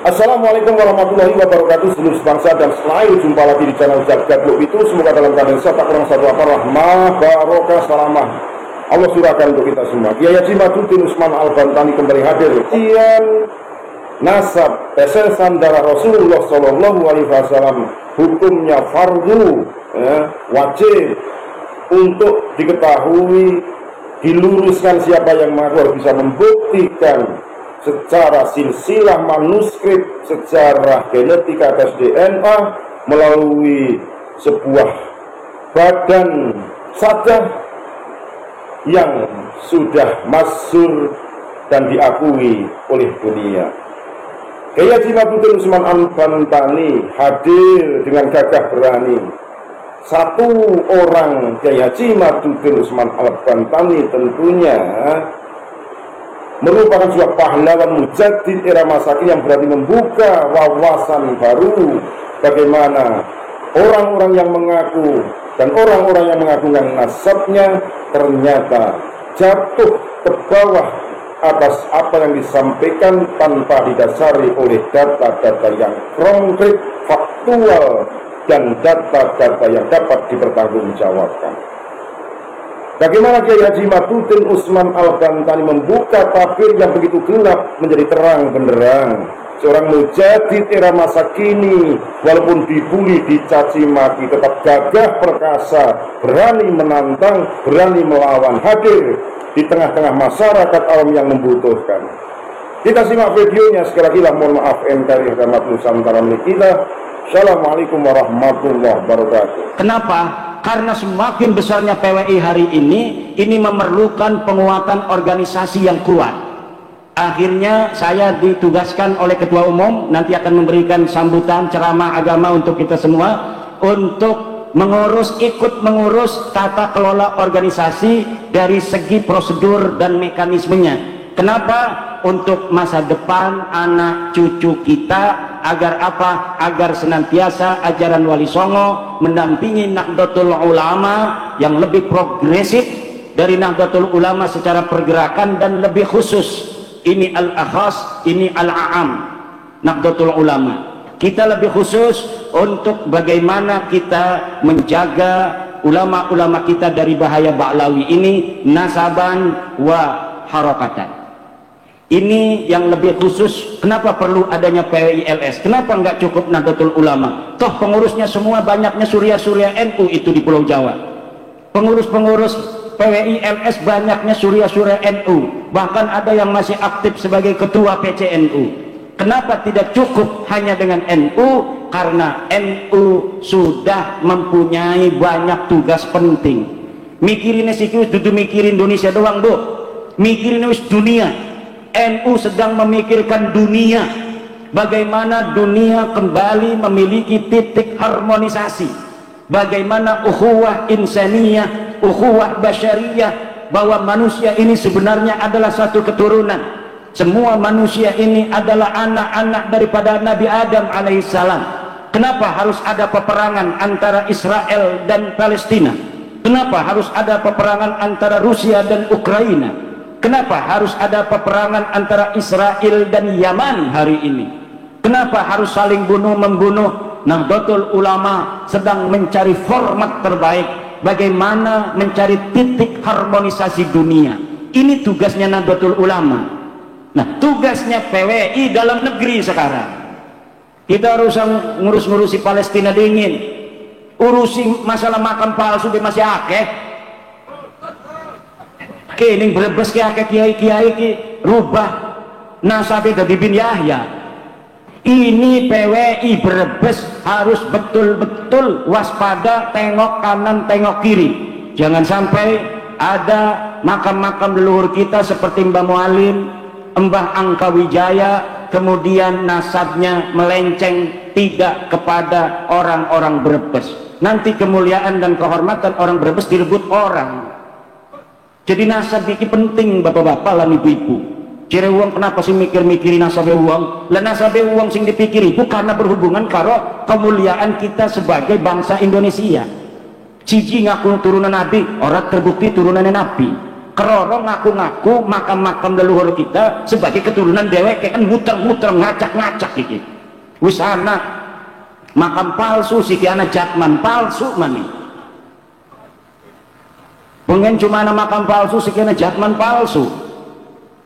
Assalamualaikum warahmatullahi wabarakatuh. Seluruh bangsa dan selain jumpa lagi di channel Jagat Blog itu. Semoga dalam keadaan sehat, tak kurang satu apa, rahmah, barokah, salamah Allah surahkan untuk kita semua. Kiai Haji Maduddin Usman Al-Bantani kembali hadir. Kian nasab pesesan darah Rasulullah Shallallahu Alaihi Wasallam hukumnya fardu, wajib untuk diketahui, diluruskan. Siapa yang mampu bisa membuktikan secara silsilah manuskrip, secara genetika tes DNA melalui sebuah badan sadar yang sudah masyhur dan diakui oleh dunia. Kiai Haji Maduddin Usman Al-Bantani hadir dengan gagah berani. Satu orang Kiai Haji Maduddin Usman Al-Bantani tentunya merupakan sebuah pahlawan mujaddid era masa kini yang berani membuka wawasan baru bagaimana orang-orang yang mengaku dan orang-orang yang mengagungkan nasabnya ternyata jatuh ke bawah atas apa yang disampaikan tanpa didasari oleh data-data yang konkret, faktual, dan data-data yang dapat dipertanggungjawabkan. Bagaimana Kiai Haji Maduddin Usman Al-Bantani membuka tabir yang begitu gelap menjadi terang benderang. Seorang mujaddid era masa kini, walaupun dibully, dicaci maki, tetap gagah perkasa, berani menantang, berani melawan, hadir di tengah-tengah masyarakat awam yang membutuhkan. Kita simak videonya sekali lagi. Mohon maaf NKRI Rahmat Nusantara milik kita. Assalamualaikum warahmatullahi wabarakatuh. Kenapa? Karena semakin besarnya PWI hari ini memerlukan penguatan organisasi yang kuat. Akhirnya saya ditugaskan oleh Ketua Umum, nanti akan memberikan sambutan ceramah agama untuk kita semua, untuk ikut mengurus tata kelola organisasi dari segi prosedur dan mekanismenya. Kenapa? Untuk masa depan anak cucu kita, agar apa? Agar senantiasa ajaran Wali Songo mendampingi Nahdlatul Ulama yang lebih progresif dari Nahdlatul Ulama secara pergerakan, dan lebih khusus ini al-akhas, ini al-a'am Nahdlatul Ulama. Kita lebih khusus untuk bagaimana kita menjaga ulama-ulama kita dari bahaya ba'lawi ini, nasaban wa harakatan. Ini yang lebih khusus. Kenapa perlu adanya PWILS? Kenapa nggak cukup Nahdlatul Ulama? Toh pengurusnya semua banyaknya surya-surya NU itu di Pulau Jawa. Pengurus-pengurus PWILS banyaknya surya-surya NU. Bahkan ada yang masih aktif sebagai ketua PCNU. Kenapa tidak cukup hanya dengan NU? Karena NU sudah mempunyai banyak tugas penting. Mikirin sikit dudu mikirin Indonesia doang, Bu. Mikirin wis dunia. NU sedang memikirkan dunia, bagaimana dunia kembali memiliki titik harmonisasi, bagaimana ukhuwah insaniyah, ukhuwah basyariyah, bahwa manusia ini sebenarnya adalah satu keturunan. Semua manusia ini adalah anak-anak daripada Nabi Adam alaihissalam. Kenapa harus ada peperangan antara Israel dan Palestina? Kenapa harus ada peperangan antara Rusia dan Ukraina? Kenapa harus ada peperangan antara Israel dan Yaman hari ini? Kenapa harus saling bunuh-membunuh? Nahdlatul Ulama sedang mencari format terbaik, bagaimana mencari titik harmonisasi dunia. Ini tugasnya Nahdlatul Ulama. Nah, tugasnya PWI dalam negeri sekarang. Kita harus ngurus-ngurusi Palestina dingin, urusi masalah makam palsu di masih akeh. Kini berbes kiai ki rubah nasabe dari bin Yahya. Ini PWI Brebes harus betul-betul waspada, tengok kanan tengok kiri. Jangan sampai ada makam-makam leluhur kita seperti Mbah Mualim, Mbah Angkawijaya, kemudian nasabnya melenceng tidak kepada orang-orang Brebes. Nanti kemuliaan dan kehormatan orang Brebes direbut orang. Jadi nasab ini penting, bapak-bapak lan ibu-ibu. Cire uang kenapa sih mikir-mikirin nasab uang? Lah nasab uang sing dipikiri itu karena berhubungan karo kemuliaan kita sebagai bangsa Indonesia. Cici ngaku turunan Nabi, orang terbukti turunannya Nabi. keroro ngaku-ngaku makam-makam leluhur kita sebagai keturunan dheweke kan muter-muter ngacak-ngacak iki. Wis ana makam palsu siki ana jatman palsu mani. Pengen cuma ana makam palsu siki ana jatman palsu.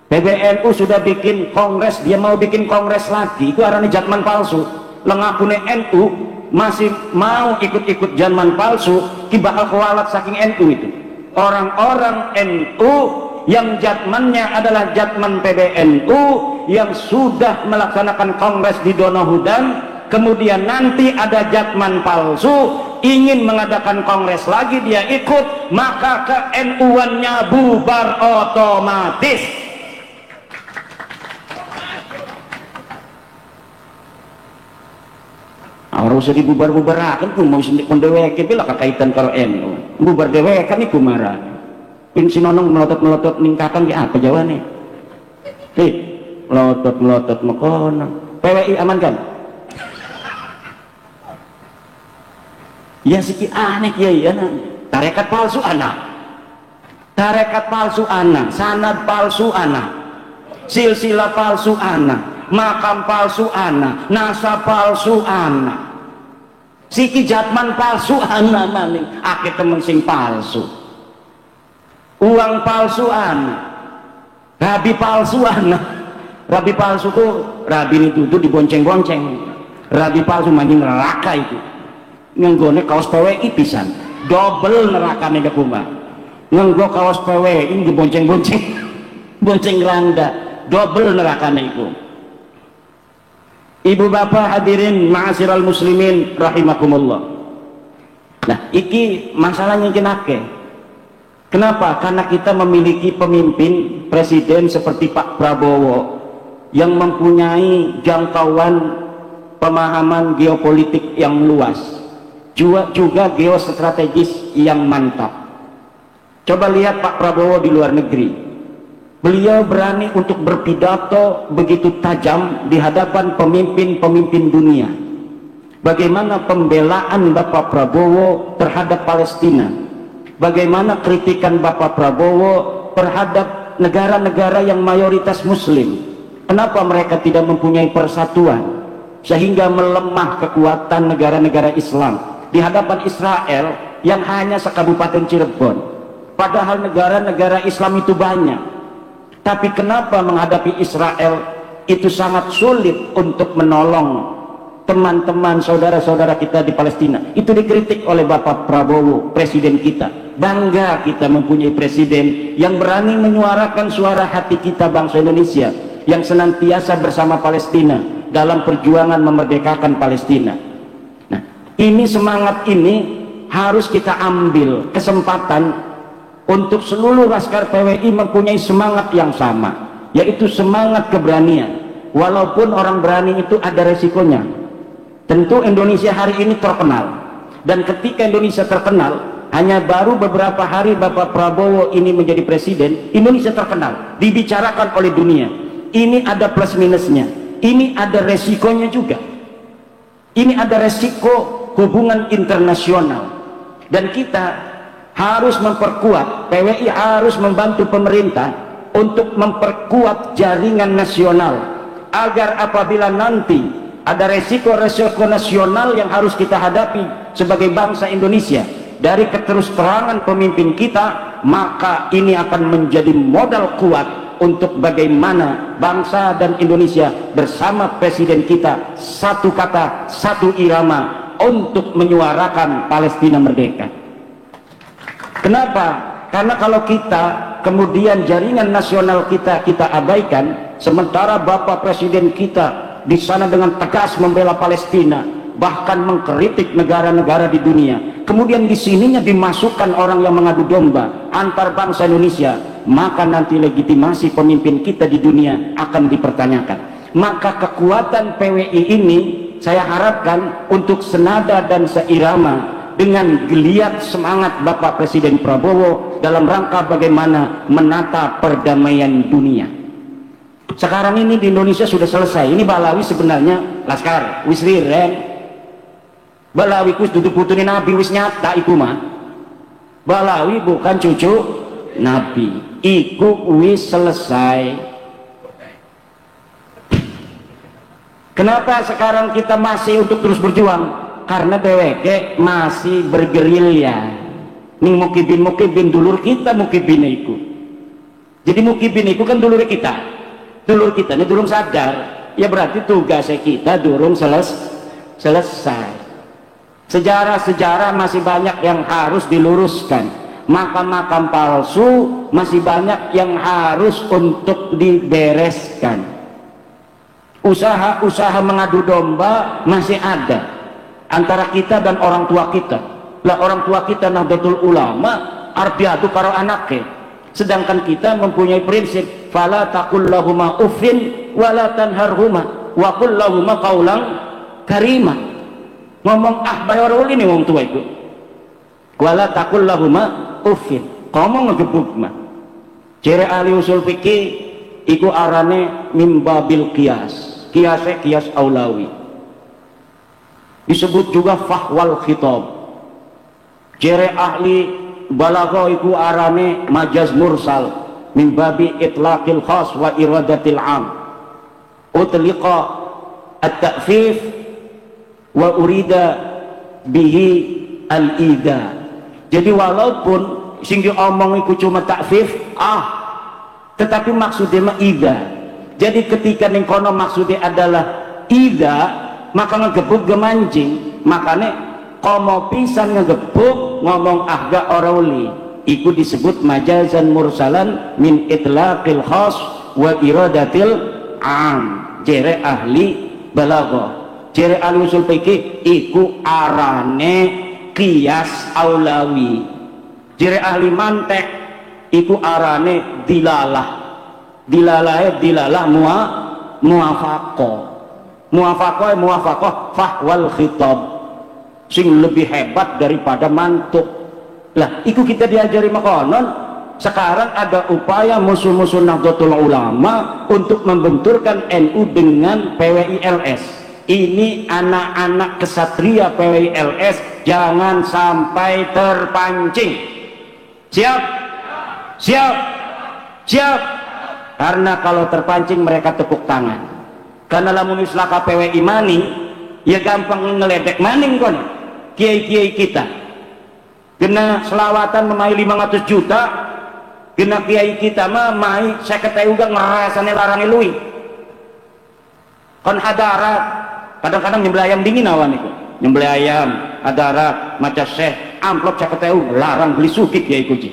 PBNU sudah bikin kongres, dia mau bikin kongres lagi, itu arane jatman palsu. Lengakune NU masih mau ikut-ikut jatman palsu, ki bakal kualat saking NU itu. Orang-orang NU yang jatmannya adalah jatman PBNU yang sudah melaksanakan kongres di Donohudan, kemudian nanti ada jatman palsu ingin mengadakan kongres lagi, dia ikut, maka ke NU-annya bubar otomatis. Orang usah dibubar-bubarakan pun mau sendik pendeweke bila kaitan karo NU bubar dewekan iku marah pin sinonong melotot-melotot ningkakan di apa jawabannya melotot-melotot mekono PWI aman kan ya siki aneh ya tarekat palsu anak sanad palsu anak silsilah palsu anak makam palsu anak nasab palsu anak siki jatman palsu ana maning akeh temen sing palsu uang palsu ana rabi palsu ana rabi palsu tuh rabi itu dibonceng-bonceng rabi palsu manjing neraka itu ngenggone kaos PWI pisan double nerakane dekuma ngenggo kaos PWI dibonceng-bonceng bonceng randa double nerakane itu. Ibu bapak hadirin ma'asyiral muslimin rahimakumullah. Nah iki masalahnya kenake. Kenapa? Karena kita memiliki pemimpin presiden seperti Pak Prabowo yang mempunyai jangkauan pemahaman geopolitik yang luas, juga geostrategis yang mantap. Coba lihat Pak Prabowo di luar negeri. Beliau berani untuk berpidato begitu tajam di hadapan pemimpin-pemimpin dunia. Bagaimana pembelaan Bapak Prabowo terhadap Palestina, bagaimana kritikan Bapak Prabowo terhadap negara-negara yang mayoritas muslim. Kenapa mereka tidak mempunyai persatuan sehingga melemah kekuatan negara-negara Islam di hadapan Israel yang hanya sekabupaten Cirebon, padahal negara-negara Islam itu banyak. Tapi kenapa menghadapi Israel itu sangat sulit untuk menolong teman-teman saudara-saudara kita di Palestina? Itu dikritik oleh Bapak Prabowo, presiden kita. Bangga kita mempunyai presiden yang berani menyuarakan suara hati kita bangsa Indonesia yang senantiasa bersama Palestina dalam perjuangan memerdekakan Palestina. Nah, ini semangat ini harus kita ambil kesempatan untuk seluruh laskar PWI mempunyai semangat yang sama, yaitu semangat keberanian. Walaupun orang berani itu ada resikonya. Tentu Indonesia hari ini terkenal, dan ketika Indonesia terkenal, hanya baru beberapa hari Bapak Prabowo ini menjadi presiden, Indonesia terkenal, dibicarakan oleh dunia. Ini ada plus minusnya, ini ada resikonya juga. Ini ada resiko hubungan internasional, dan kita harus memperkuat, PWI harus membantu pemerintah untuk memperkuat jaringan nasional agar apabila nanti ada resiko-resiko nasional yang harus kita hadapi sebagai bangsa Indonesia dari keterus-terangan pemimpin kita, maka ini akan menjadi modal kuat untuk bagaimana bangsa dan Indonesia bersama presiden kita satu kata, satu irama untuk menyuarakan Palestina merdeka. Kenapa? Karena kalau kita kemudian jaringan nasional kita abaikan, sementara Bapak Presiden kita di sana dengan tegas membela Palestina, bahkan mengkritik negara-negara di dunia, kemudian di sininya dimasukkan orang yang mengadu domba antar bangsa Indonesia, maka nanti legitimasi pemimpin kita di dunia akan dipertanyakan. Maka kekuatan PWI ini saya harapkan untuk senada dan seirama dengan geliat semangat Bapak Presiden Prabowo dalam rangka bagaimana menata perdamaian dunia. Sekarang ini di Indonesia sudah selesai. Ini Balawi sebenarnya laskar wis riren. Balawi kus duduk putune Nabi wis nyata iku mah. Balawi bukan cucu Nabi. iku wis selesai. Kenapa sekarang kita masih untuk terus berjuang? Karena dheweke masih bergerilya ning mukibin dulur kita mukibin iku. Jadi mukibin iku kan dulur kita ini durung sadar, ya berarti tugasnya kita durung selesai. Sejarah masih banyak yang harus diluruskan, makam-makam palsu masih banyak yang harus untuk dibereskan, usaha mengadu domba masih ada antara kita dan orang tua kita. Lah orang tua kita Nahdlatul Ulama arep diadu karo anake, sedangkan kita mempunyai prinsip fala taqul lahuma uffin wala tanharhuma wa qul lahuma qaulan karima. Ngomong bayor ini wong tua itu, wala taqul lahuma uffin, ngomong ngegebuk mah. Jere ahli usul fikih iku arane mimbabil kias aulawi, disebut juga fahwal khitab. Jere ahli balaghah iku arane majaz mursal min babi itlaqil khas wa iradatil am, utliqa at-ta'fif wa urida bihi al-ida. Jadi walaupun sing diomong iku cuma ta'fif tetapi maksudnya mah ida. Jadi ketika ning kono maksudnya adalah ida, maka ngegebuk gemancing, makanya komo pisan ngegebuk ngomong ahga orauli iku disebut majazan mursalan min itlaqil khas wa iradatil am. Jere ahli balaghah, jere ahli usul fikih iku arane qiyas aulawi. Jere ahli mantek iku arane dilalah muwafaqah fahwal khitab, sing lebih hebat daripada mantuk. Lah iku kita diajari makonon. Sekarang ada upaya musuh-musuh Nahdlatul Ulama untuk membenturkan NU dengan PWILS. Ini anak-anak kesatria PWILS jangan sampai terpancing. Siap? Karena kalau terpancing mereka tepuk tangan. Karena lamun islaka PWI mani, ya gampang ngeledek maning kon. Kiai-kiai kita kena selawatan memai 500 juta, kena kiai kita mah mai 50 juga ngerasane larang lui. Kon hadarat, kadang-kadang nyembelih ayam dingin awan itu. Nyembelih ayam, hadarat, maca syekh, amplop 50 larang beli suki kiai kuci.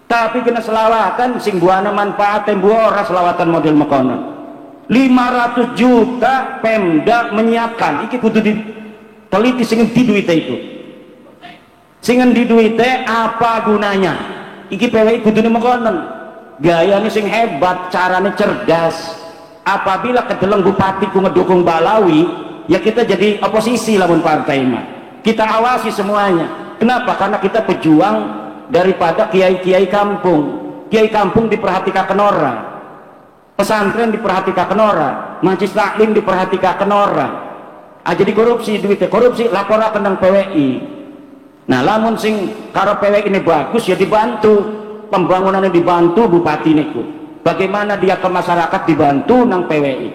Tapi kena selawatan sing buana manfaatnya buora selawatan model mekono 500 juta Pemda menyiapkan. Iki kudu diteliti sing di duitnya itu, sing di duitnya apa gunanya. Iki PWI kudu mekono gayanya sing hebat, caranya cerdas. Apabila kedeleng bupati ku ngedukung Balawi, ya kita jadi oposisi lamun partai mah, kita awasi semuanya. Kenapa? Karena kita pejuang daripada kiai-kiai kampung. Kiai kampung diperhatikan orang, pesantren diperhatikan orang, majelis taklim diperhatikan orang. Jadi korupsi, duitnya korupsi, laporan tentang PWI. Nah lamun sing karo PWI ini bagus ya dibantu, pembangunannya dibantu bupati niku. Bagaimana dia ke masyarakat dibantu nang PWI.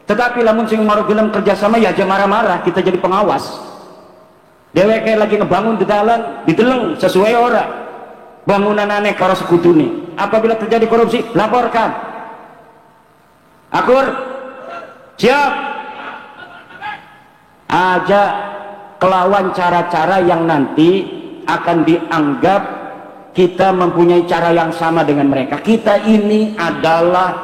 Tetapi lamun sing mau gelem kerjasama ya aja marah-marah, kita jadi pengawas. Dheweke lagi ngebangun di dalan dideleng sesuai ora bangunan aneh karo sekutune. Apabila terjadi korupsi laporkan. Akur siap aja kelawan cara-cara yang nanti akan dianggap kita mempunyai cara yang sama dengan mereka. Kita ini adalah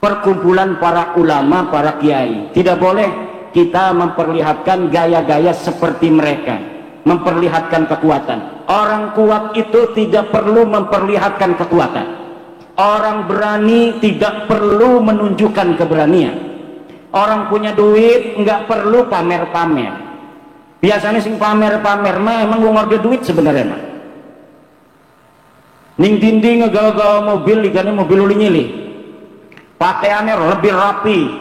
perkumpulan para ulama, para kiai. Tidak boleh kita memperlihatkan gaya-gaya seperti mereka, memperlihatkan kekuatan. Orang kuat itu tidak perlu memperlihatkan kekuatan. Orang berani tidak perlu menunjukkan keberanian. Orang punya duit nggak perlu pamer-pamer. Biasanya sing pamer-pamer mah emang ngorge duit sebenarnya mah. Ning dinding ngegawa mobil, ligane mobil uli nyilih. Pakaiannya lebih rapi.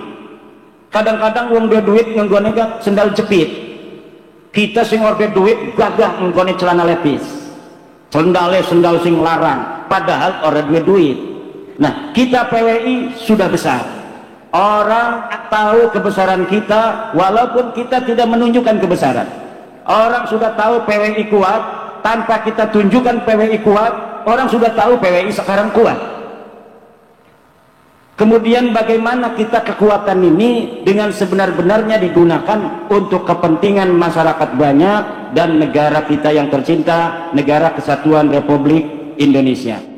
Kadang-kadang uang dia duit ngenggone kan sendal jepit. Kita sing ngorge duit gagah ngenggone celana lepis. sendal sing larang, padahal orang duit. Nah, kita PWI sudah besar, orang tahu kebesaran kita walaupun kita tidak menunjukkan kebesaran. Orang sudah tahu PWI kuat tanpa kita tunjukkan PWI kuat, orang sudah tahu PWI sekarang kuat. Kemudian bagaimana kita kekuatan ini dengan sebenar-benarnya digunakan untuk kepentingan masyarakat banyak dan negara kita yang tercinta, negara kesatuan Republik Indonesia.